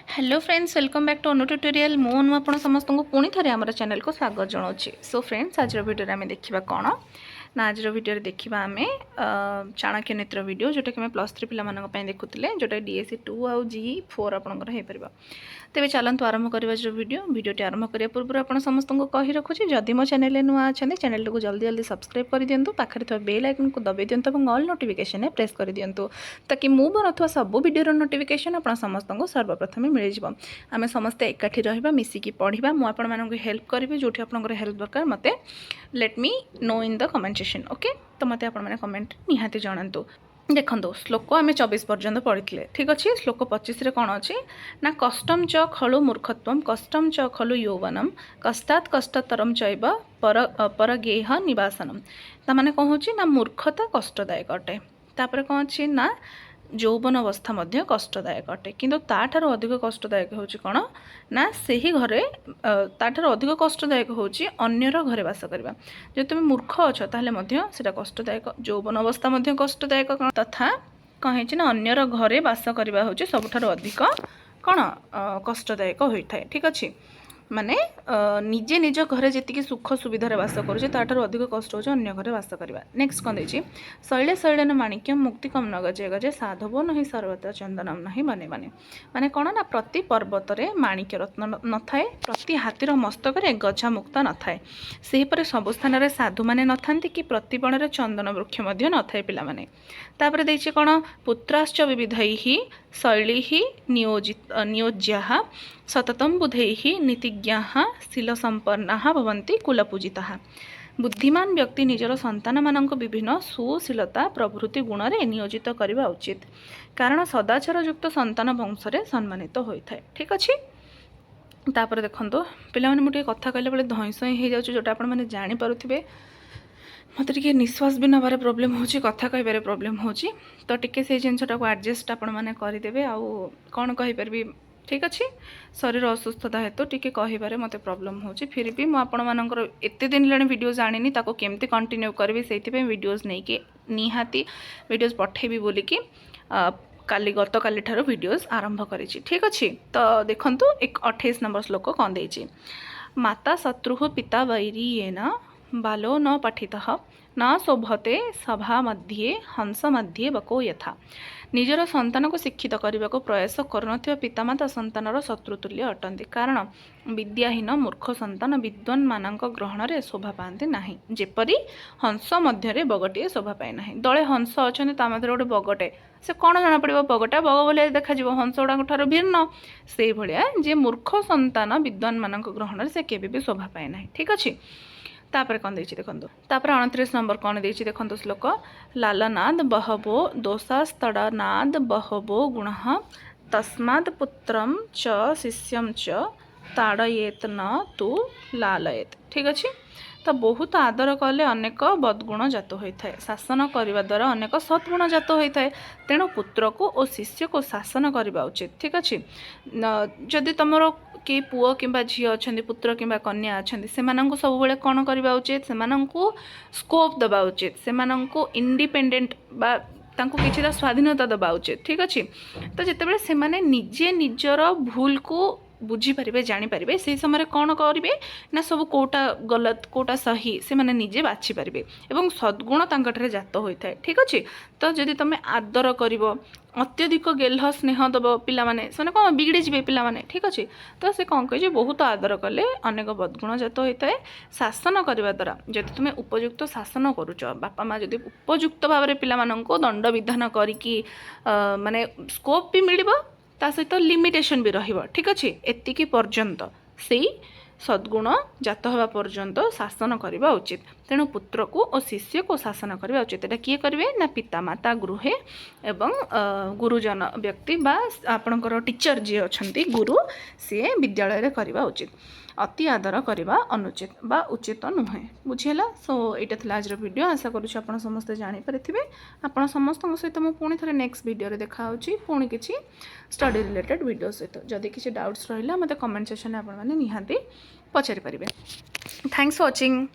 Hello friends welcome back to Anu tutorial मु आप समस्त को पुणी थे आम चैनल को स्वागत जनावि। सो फ्रेंड्स आज वीडियो आम देखा कौन ना आज वीडियो देखा आम चाणक्य नीतिर वीडियो जोटा कि +3 पे देखुले जोटा DSC 2 आउ GE4 आपंकर हो पार। तेज चलतु आरंभ करवा वीडियोटी आरंभ करने पूर्व आप समस्त को कही रखुच्छी जदि मो चैनल नुआ अच्छा चैनल को जल्दी जल्दी सब्सक्राइब कर दिंतु पाखे थोड़ा बेल आइकन को दबाई दिंतु और ऑल नोटिफिकेशन प्रेस कर दिंतु ताकि मु बनथुआ सब वीडियो नोटिफिकेशन आप समस्त को सर्वप्रथम मिल जाए। आम समस्ते एकाठी रहा मिसिकी पढ़ा मुझे आपको हेल्प करी जो आपंकर हेल्प दरकार मत let me know in the comment section. Okay तो मत आप कमेंट निहाती जनातु। देखो श्लोक आम 24 पर्यंत पढ़ी ठीक अच्छे। श्लोक 25 कौन अच्छी ना कष्टम च खलु मूर्खत्वम कष्टम च खलु यौवनम कष्टात् कष्टतरम चैव परगेह निवासनम। ताने कौन हो ना मूर्खता कष्टदायक अटे तापर कौन अच्छी ना यौवन अवस्था मध्य कष्टदायक अटे किंतु ताठार अधिक कष्टदायक होची कौन ना सही घरे ताठार अधिक कष्टदायक होची अन्यर घरे वास करबा। जो तुम मूर्ख अछ ताहले मध्य सेटा कष्टदायक यौवन अवस्था मध्य कष्टदायक तथा कहीं ना अन्यर घरे वास करबा होची सबठार अधिक कौन कष्टदायक होता है। ठीक अच्छे माने निजे निज घरे जी सुख सुविधार बास कर अधिक कष्ट हो अन्य घरे बास करवा। नेक्स्ट कौन देती शैले शैलन माणिक्यम मुक्तिकम न गजे गजे साधवो नहीं सर्वत्र चंदनम नहीं बने बने माने कौन ना प्रति पर्वत माणिक्य रत्न न थाए प्रति हाथीर मस्तक गजा मुक्त न थाए सेहीपरि सब स्थान साधु माने न थांती कि प्रति बण चंदन वृक्ष न थाए पिला माने। तापर देछि कौन पुत्राश्च विविधैहि शैली नियोज्या सततम बुधैः नीतिज्ञाः शीलसंपन्नाः भवन्ति कुलपूजिताः। बुद्धिमान व्यक्ति निजर संतान मानक विभिन्न सुशीलता प्रभृति गुण रे नियोजित करवा उचित कारण सदाचार युक्त संतान वंश रे सम्मानित होता है। ठीक अच्छे तापर देखो पिला मुझे कथा कहले बेले धई सई हो जोटा आप जानीपे मत टे निश्वास भी नबार प्रोब्लेम हो कथा कह प्रोब्लेम हो तो टे से जिनटा को एडजस्ट आपण मैंने करदे आउ कौन कहीपरि। ठीक अच्छे शरीर असुस्थता हेतु टी कह मत प्रोब्लेम हो फिर भी मुझे एत दिन लगे वीडियो जानी केमती कंटिन्यू करी से वीडियोज नहीं निहाती वीडियोज पठेबी बोलिकी काली गत काली ठार वीडियोज आरंभ करी। ठीक अच्छे तो देखु एक 28 नंबर श्लोक कौन दे माता शत्रु पिता वैरीयेन बालो न पठितः न शोभते सभा मध्ये हंस मध्ये बको यथा। निजर संतान को शिक्षित करने को प्रयास कर पितामाता संतानर शत्रुतुल्य अटंती कारण विद्याहीन मूर्ख संतान विद्वान मानक ग्रहण में शोभा पाती नहीं जेपरी हंस मध्य बगटे शोभा पाए ना। दले हंस अच्छा गोटे बगटे से कौन जना पड़ो बगटा बग बोले देखा हंस गुड़ाक ठार भिन्न से भाया जे मूर्ख संतान विद्वान मानक ग्रहण से केबे शोभा पाए ना। ठीक अच्छे तापर कौन देखिए देखो तापर 29 नंबर कौन देखिए देखो श्लोक लालनाद बहवो दोषास्तड़नाद बहवो गुण तस्माद् पुत्रम च शिष्यम च ताड़येत न तु लालयेत। ठीक अच्छे तो बहुत आदर कले अनेक बदगुण जात होता है शासन करने द्वारा अनेक सद्गुण जात होता है तेणु पुत्र को और शिष्य को शासन करने उचित। ठीक अच्छे जदि तुमर कि पुओ कि झी अच्छा पुत्र कि कन्या अच्छा से सब कौन करवा उचित से स्कोप दबा उचित से इंडिपेंडेंट बा किसी स्वाधीनता दबा उचित। ठीक अच्छे तो जितेबाला से निजे निजर भूल को बुझीपारे जानीपारे से समय कौन करेंगे ना सब कोटा गलत कोटा सही से मैंने निजे बाछि पारे और सद्गुण तांकठारे जात होता है। ठीक अच्छे तो जदि तुम आदर कर अत्यधिक गेल्ह स्नेह दब पिला माने से कौन बिगड़ी जी पिला माने। ठीक अच्छे तो से कौन कहे बहुत आदर कले अनेक बदगुण जात होता है शासन करने द्वारा जदि तुम उपयुक्त शासन करुच बापा माँ जदि उपयुक्त भाव में पिला दंड विधान करी माने स्कोप भी मिल ता सहित लिमिटेशन भी रहिबो। ठीक अच्छे एतिकी पर्यंत से सद्गुण जात हवा पर्यंत शासन करवा उचित तेणु पुत्र को और शिष्य को शासन करवा उचित। एटा किए करेंगे ना पिता माता गृहे एवं गुरुजन व्यक्ति बा आपणकर टीचर जी अच्छा गुरु सी विद्यालय रे करवा उचित अति आदर करवा अनुचित बा उचित नुहे बुझीला। सो यहाँ थी आज वीडियो आशा करुँच आप समस्ते जानीपारे आप समस्त सहित मुझे पुणी थे नेक्स्ट वीडियो देखा पुणी किसी स्टडी रिलेटेड वीडियो सहित जदि किसी डाउट्स रहा मत कमेंट सेक्शन में आपने निहाती पचारि पारे। Thanks for watching.